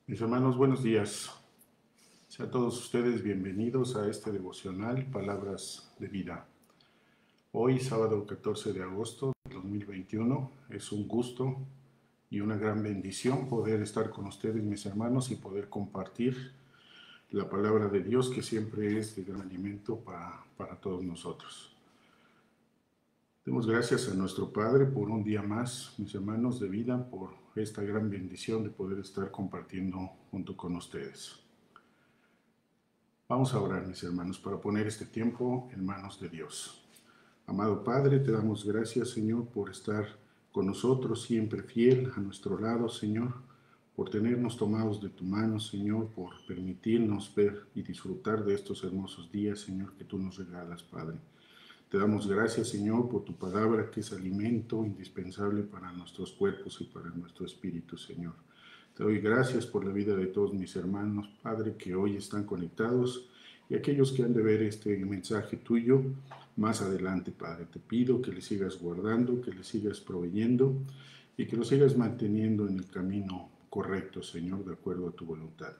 Mis hermanos, buenos días. Sean todos ustedes bienvenidos a este devocional Palabras de Vida. Hoy, sábado 14 de agosto de 2021, es un gusto y una gran bendición poder estar con ustedes, mis hermanos, y poder compartir la palabra de Dios, que siempre es de gran alimento para todos nosotros. Demos gracias a nuestro Padre por un día más, mis hermanos, de vida, por esta gran bendición de poder estar compartiendo junto con ustedes. Vamos a orar, mis hermanos, para poner este tiempo en manos de Dios. Amado Padre, te damos gracias, Señor, por estar con nosotros, siempre fiel a nuestro lado, Señor, por tenernos tomados de tu mano, Señor, por permitirnos ver y disfrutar de estos hermosos días, Señor, que tú nos regalas, Padre. Te damos gracias, Señor, por tu palabra, que es alimento indispensable para nuestros cuerpos y para nuestro espíritu, Señor. Te doy gracias por la vida de todos mis hermanos, Padre, que hoy están conectados, y aquellos que han de ver este mensaje tuyo más adelante, Padre. Te pido que les sigas guardando, que les sigas proveyendo y que los sigas manteniendo en el camino correcto, Señor, de acuerdo a tu voluntad.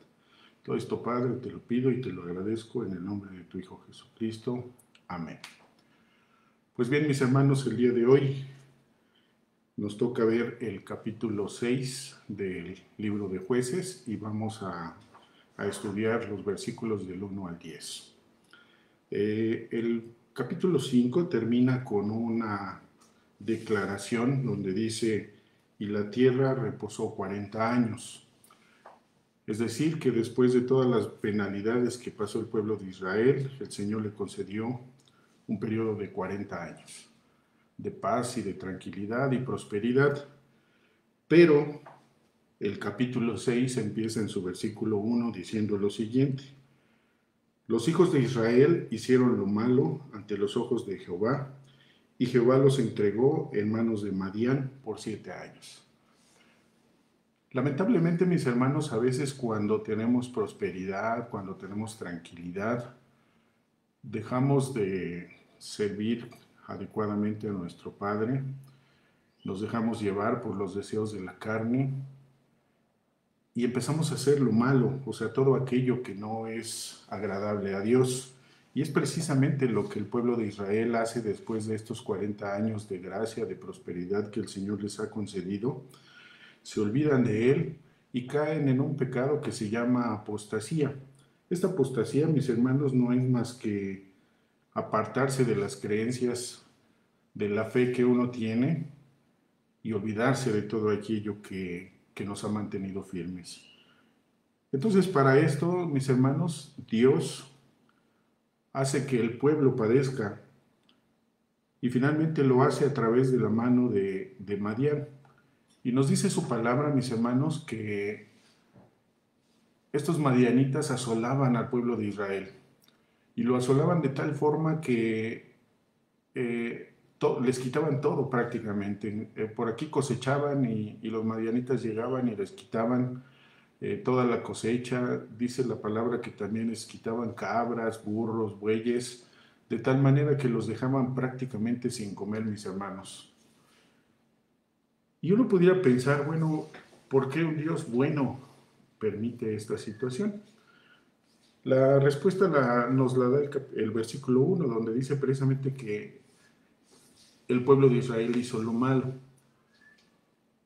Todo esto, Padre, te lo pido y te lo agradezco en el nombre de tu Hijo Jesucristo. Amén. Pues bien, mis hermanos, el día de hoy nos toca ver el capítulo 6 del libro de Jueces y vamos a estudiar los versículos del 1 al 10. El capítulo 5 termina con una declaración donde dice: y la tierra reposó 40 años. Es decir, que después de todas las penalidades que pasó el pueblo de Israel, el Señor le concedió un periodo de 40 años de paz y de tranquilidad y prosperidad. Pero el capítulo 6 empieza en su versículo 1 diciendo lo siguiente: los hijos de Israel hicieron lo malo ante los ojos de Jehová, y Jehová los entregó en manos de Madián por 7 años. Lamentablemente, mis hermanos, a veces cuando tenemos prosperidad, cuando tenemos tranquilidad, dejamos de servir adecuadamente a nuestro Padre, nos dejamos llevar por los deseos de la carne y empezamos a hacer lo malo, o sea, todo aquello que no es agradable a Dios. Y es precisamente lo que el pueblo de Israel hace después de estos 40 años de gracia, de prosperidad que el Señor les ha concedido. Se olvidan de Él y caen en un pecado que se llama apostasía. Esta apostasía, mis hermanos, no es más que apartarse de las creencias, de la fe que uno tiene y olvidarse de todo aquello que nos ha mantenido firmes. Entonces, para esto, mis hermanos, Dios hace que el pueblo padezca y finalmente lo hace a través de la mano de Madián. Y nos dice su palabra, mis hermanos, que estos madianitas asolaban al pueblo de Israel y lo asolaban de tal forma que les quitaban todo prácticamente. Por aquí cosechaban y los madianitas llegaban y les quitaban toda la cosecha. Dice la palabra que también les quitaban cabras, burros, bueyes, de tal manera que los dejaban prácticamente sin comer, mis hermanos. Y uno pudiera pensar, bueno, ¿por qué un Dios bueno permite esta situación? La respuesta nos la da el versículo 1, donde dice precisamente que el pueblo de Israel hizo lo malo.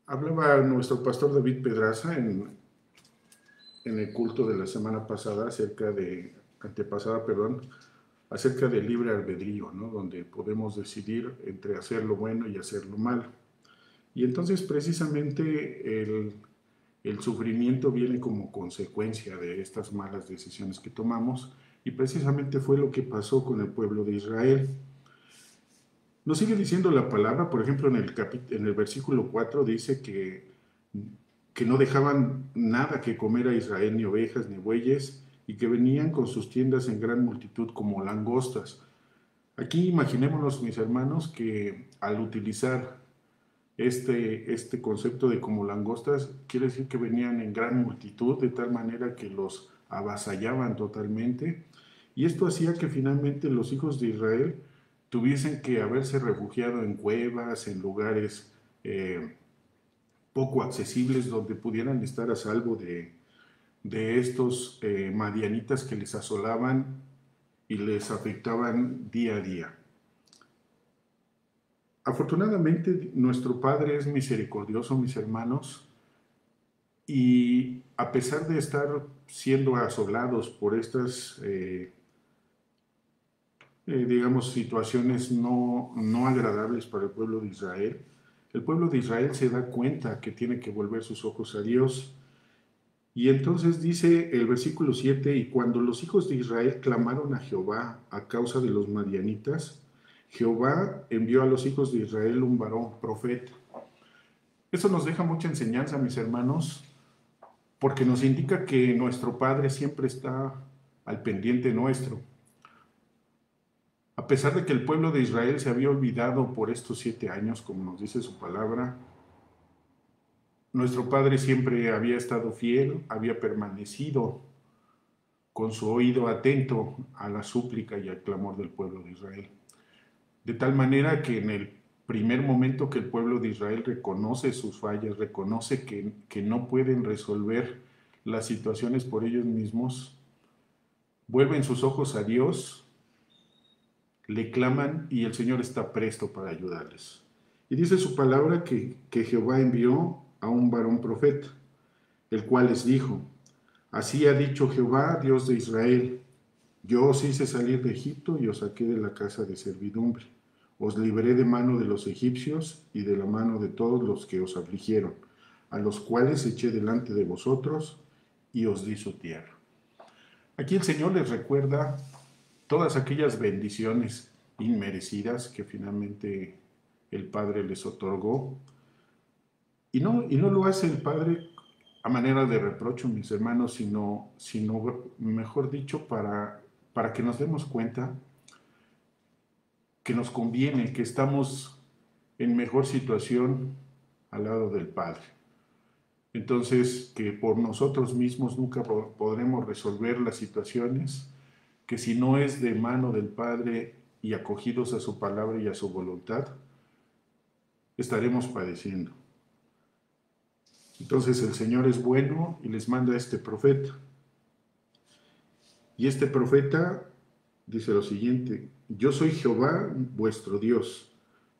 Hablaba nuestro pastor David Pedraza en el culto de la semana pasada, acerca del libre albedrío, ¿no? Donde podemos decidir entre hacer lo bueno y hacer lo malo. Y entonces precisamente el sufrimiento viene como consecuencia de estas malas decisiones que tomamos, y precisamente fue lo que pasó con el pueblo de Israel. Nos sigue diciendo la palabra, por ejemplo, en el versículo 4 dice que no dejaban nada que comer a Israel, ni ovejas, ni bueyes, y que venían con sus tiendas en gran multitud como langostas. Aquí imaginémonos, mis hermanos, que al utilizar este concepto de como langostas, quiere decir que venían en gran multitud, de tal manera que los avasallaban totalmente, y esto hacía que finalmente los hijos de Israel tuviesen que haberse refugiado en cuevas, en lugares poco accesibles, donde pudieran estar a salvo de estos madianitas que les asolaban y les afectaban día a día. Afortunadamente, nuestro Padre es misericordioso, mis hermanos, y a pesar de estar siendo asolados por estas, digamos, situaciones no agradables para el pueblo de Israel se da cuenta que tiene que volver sus ojos a Dios. Y entonces dice el versículo 7, y cuando los hijos de Israel clamaron a Jehová a causa de los madianitas, Jehová envió a los hijos de Israel un varón profeta. Eso nos deja mucha enseñanza, mis hermanos, porque nos indica que nuestro Padre siempre está al pendiente nuestro. A pesar de que el pueblo de Israel se había olvidado por estos 7 años, como nos dice su palabra, nuestro Padre siempre había estado fiel, había permanecido con su oído atento a la súplica y al clamor del pueblo de Israel. De tal manera que en el primer momento que el pueblo de Israel reconoce sus fallas, reconoce que no pueden resolver las situaciones por ellos mismos, vuelven sus ojos a Dios, le claman y el Señor está presto para ayudarles. Y dice su palabra que Jehová envió a un varón profeta, el cual les dijo: así ha dicho Jehová, Dios de Israel, yo os hice salir de Egipto y os saqué de la casa de servidumbre. Os libré de mano de los egipcios y de la mano de todos los que os afligieron, a los cuales eché delante de vosotros y os di su tierra. Aquí el Señor les recuerda todas aquellas bendiciones inmerecidas que finalmente el Padre les otorgó. Y no lo hace el Padre a manera de reprocho, mis hermanos, sino mejor dicho, para que nos demos cuenta que nos conviene, que estamos en mejor situación al lado del Padre. Entonces, que por nosotros mismos nunca podremos resolver las situaciones, que si no es de mano del Padre y acogidos a su palabra y a su voluntad, estaremos padeciendo. Entonces el Señor es bueno y les manda a este profeta. Y este profeta dice lo siguiente: yo soy Jehová vuestro Dios.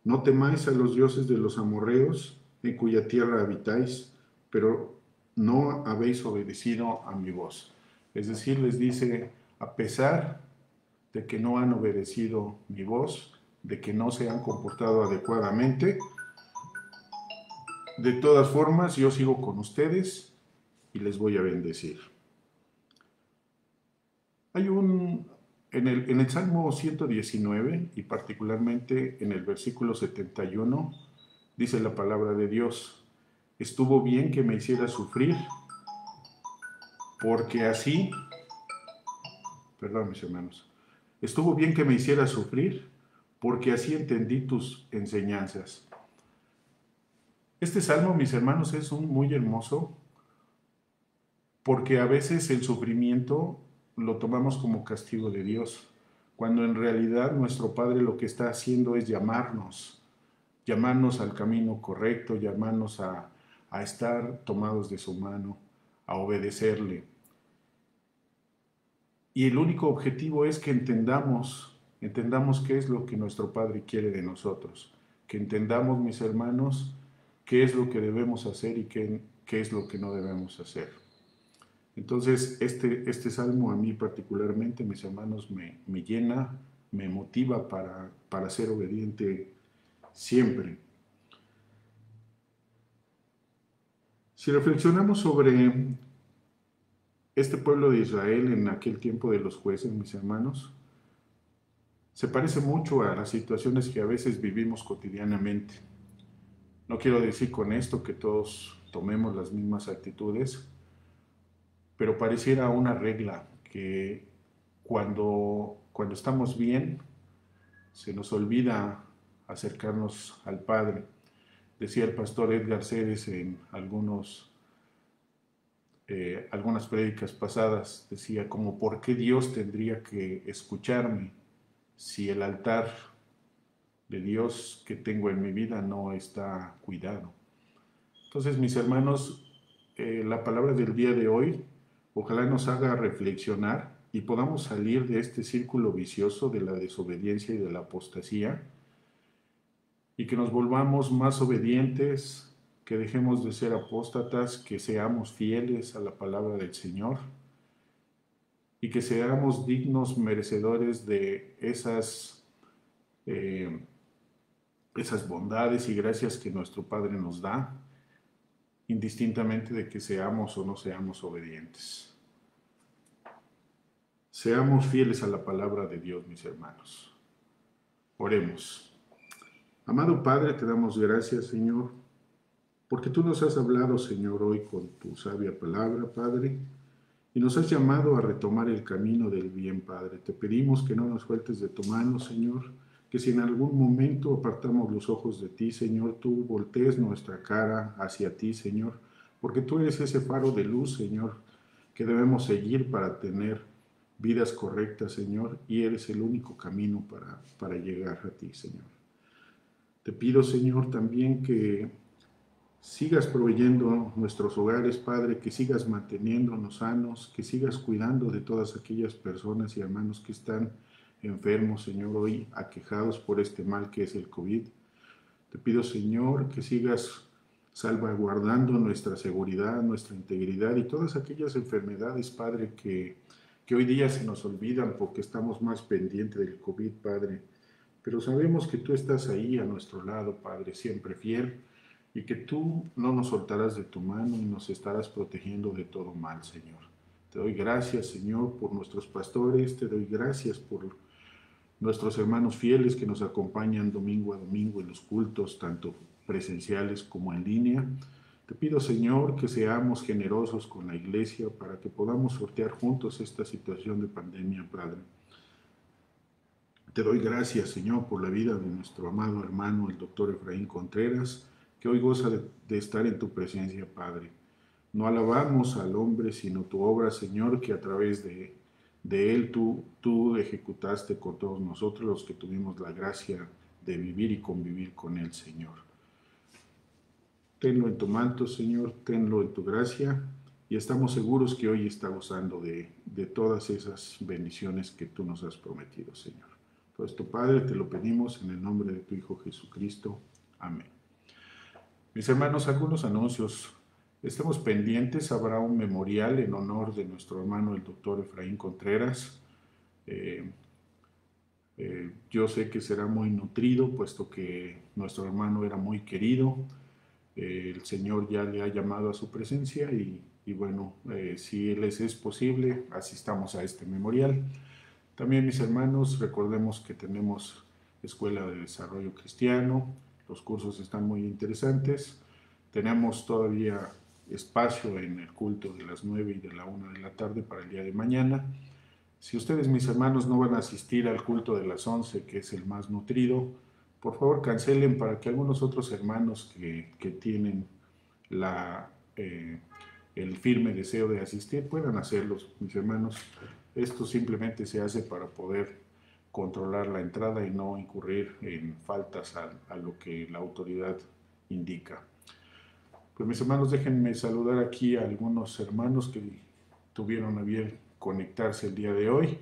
No temáis a los dioses de los amorreos, en cuya tierra habitáis, pero no habéis obedecido a mi voz. Es decir, les dice, a pesar de que no han obedecido mi voz, de que no se han comportado adecuadamente, de todas formas yo sigo con ustedes y les voy a bendecir. Hay en el Salmo 119 y particularmente en el versículo 71, dice la palabra de Dios: estuvo bien que me hiciera sufrir, porque así, perdón mis hermanos, estuvo bien que me hiciera sufrir, porque así entendí tus enseñanzas. Este salmo, mis hermanos, es muy hermoso, porque a veces el sufrimiento lo tomamos como castigo de Dios, cuando en realidad nuestro Padre lo que está haciendo es llamarnos al camino correcto, llamarnos a estar tomados de su mano, a obedecerle. Y el único objetivo es que entendamos qué es lo que nuestro Padre quiere de nosotros, que entendamos, mis hermanos, qué es lo que debemos hacer y qué es lo que no debemos hacer. Entonces, este salmo a mí particularmente, mis hermanos, me llena, me motiva para ser obediente siempre. Si reflexionamos sobre este pueblo de Israel en aquel tiempo de los jueces, mis hermanos, se parece mucho a las situaciones que a veces vivimos cotidianamente. No quiero decir con esto que todos tomemos las mismas actitudes, pero pareciera una regla que cuando estamos bien, se nos olvida acercarnos al Padre. Decía el pastor Edgar Ceres en algunas prédicas pasadas, decía como, ¿por qué Dios tendría que escucharme si el altar de Dios que tengo en mi vida no está cuidado? Entonces, mis hermanos, la palabra del día de hoy Ojalá nos haga reflexionar y podamos salir de este círculo vicioso de la desobediencia y de la apostasía, y que nos volvamos más obedientes, que dejemos de ser apóstatas, que seamos fieles a la palabra del Señor y que seamos dignos merecedores de eh, esas bondades y gracias que nuestro Padre nos da, indistintamente de que seamos o no seamos obedientes. Seamos fieles a la palabra de Dios, mis hermanos. Oremos. Amado Padre, te damos gracias, Señor, porque tú nos has hablado, Señor, hoy con tu sabia palabra, Padre, y nos has llamado a retomar el camino del bien, Padre. Te pedimos que no nos sueltes de tu mano, Señor, que si en algún momento apartamos los ojos de ti, Señor, tú voltees nuestra cara hacia ti, Señor, porque tú eres ese faro de luz, Señor, que debemos seguir para tener vidas correctas, Señor, y eres el único camino para llegar a ti, Señor. Te pido, Señor, también que sigas proveyendo nuestros hogares, Padre, que sigas manteniéndonos sanos, que sigas cuidando de todas aquellas personas y hermanos que están enfermos, Señor, hoy aquejados por este mal que es el COVID. Te pido, Señor, que sigas salvaguardando nuestra seguridad, nuestra integridad y todas aquellas enfermedades, Padre, que hoy día se nos olvidan porque estamos más pendientes del COVID, Padre. Pero sabemos que tú estás ahí a nuestro lado, Padre, siempre fiel, y que tú no nos soltarás de tu mano y nos estarás protegiendo de todo mal, Señor. Te doy gracias, Señor, por nuestros pastores, te doy gracias por nuestros hermanos fieles que nos acompañan domingo a domingo en los cultos, tanto presenciales como en línea. Te pido, Señor, que seamos generosos con la iglesia para que podamos sortear juntos esta situación de pandemia, Padre. Te doy gracias, Señor, por la vida de nuestro amado hermano, el doctor Efraín Contreras, que hoy goza de estar en tu presencia, Padre. No alabamos al hombre, sino tu obra, Señor, que a través de él tú ejecutaste con todos nosotros los que tuvimos la gracia de vivir y convivir con él, Señor. Tenlo en tu manto, Señor, tenlo en tu gracia, y estamos seguros que hoy está gozando de todas esas bendiciones que tú nos has prometido, Señor. Todo esto, Padre, te lo pedimos en el nombre de tu Hijo Jesucristo. Amén. Mis hermanos, algunos anuncios. Estemos pendientes, habrá un memorial en honor de nuestro hermano el doctor Efraín Contreras. Yo sé que será muy nutrido, puesto que nuestro hermano era muy querido. El Señor ya le ha llamado a su presencia y bueno, si les es posible, asistamos a este memorial. También, mis hermanos, recordemos que tenemos Escuela de Desarrollo Cristiano, los cursos están muy interesantes, tenemos todavía espacio en el culto de las 9 y de la 1 de la tarde para el día de mañana. Si ustedes, mis hermanos, no van a asistir al culto de las 11, que es el más nutrido, por favor cancelen para que algunos otros hermanos que tienen el firme deseo de asistir puedan hacerlos, mis hermanos. Esto simplemente se hace para poder controlar la entrada y no incurrir en faltas a lo que la autoridad indica. Pues mis hermanos, déjenme saludar aquí a algunos hermanos que tuvieron a bien conectarse el día de hoy.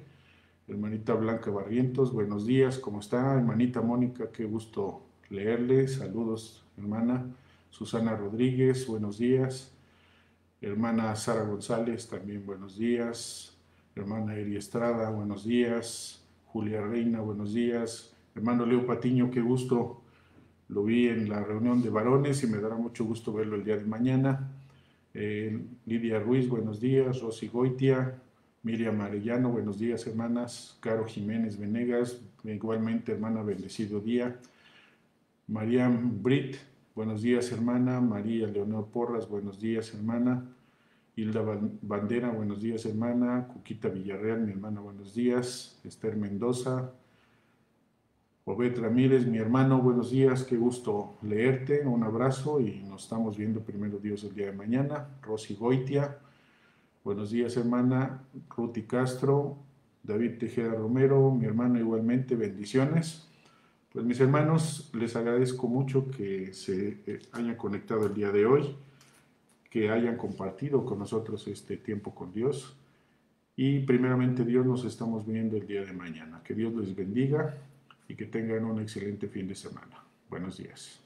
Hermanita Blanca Barrientos, buenos días, ¿cómo está? Hermanita Mónica, qué gusto leerle, saludos, hermana. Susana Rodríguez, buenos días. Hermana Sara González, también buenos días. Hermana Eri Estrada, buenos días. Julia Reina, buenos días. Hermano Leo Patiño, qué gusto. Lo vi en la reunión de varones y me dará mucho gusto verlo el día de mañana. Lidia Ruiz, buenos días. Rosy Goitia, Miriam Arellano, buenos días, hermanas. Caro Jiménez Venegas, igualmente, hermana, bendecido día. Mariam Brit, buenos días, hermana. María Leonor Porras, buenos días, hermana. Hilda Bandera, buenos días, hermana. Cuquita Villarreal, mi hermana, buenos días. Esther Mendoza. Obed Ramírez, mi hermano, buenos días. Qué gusto leerte. Un abrazo y nos estamos viendo primero Dios el día de mañana. Rosy Goitia, buenos días, hermana. Ruti Castro. David Tejeda Romero, mi hermano, igualmente, bendiciones. Pues mis hermanos, les agradezco mucho que se hayan conectado el día de hoy. que hayan compartido con nosotros este tiempo con Dios. Y primeramente Dios, nos estamos viendo el día de mañana. Que Dios les bendiga y que tengan un excelente fin de semana. Buenos días.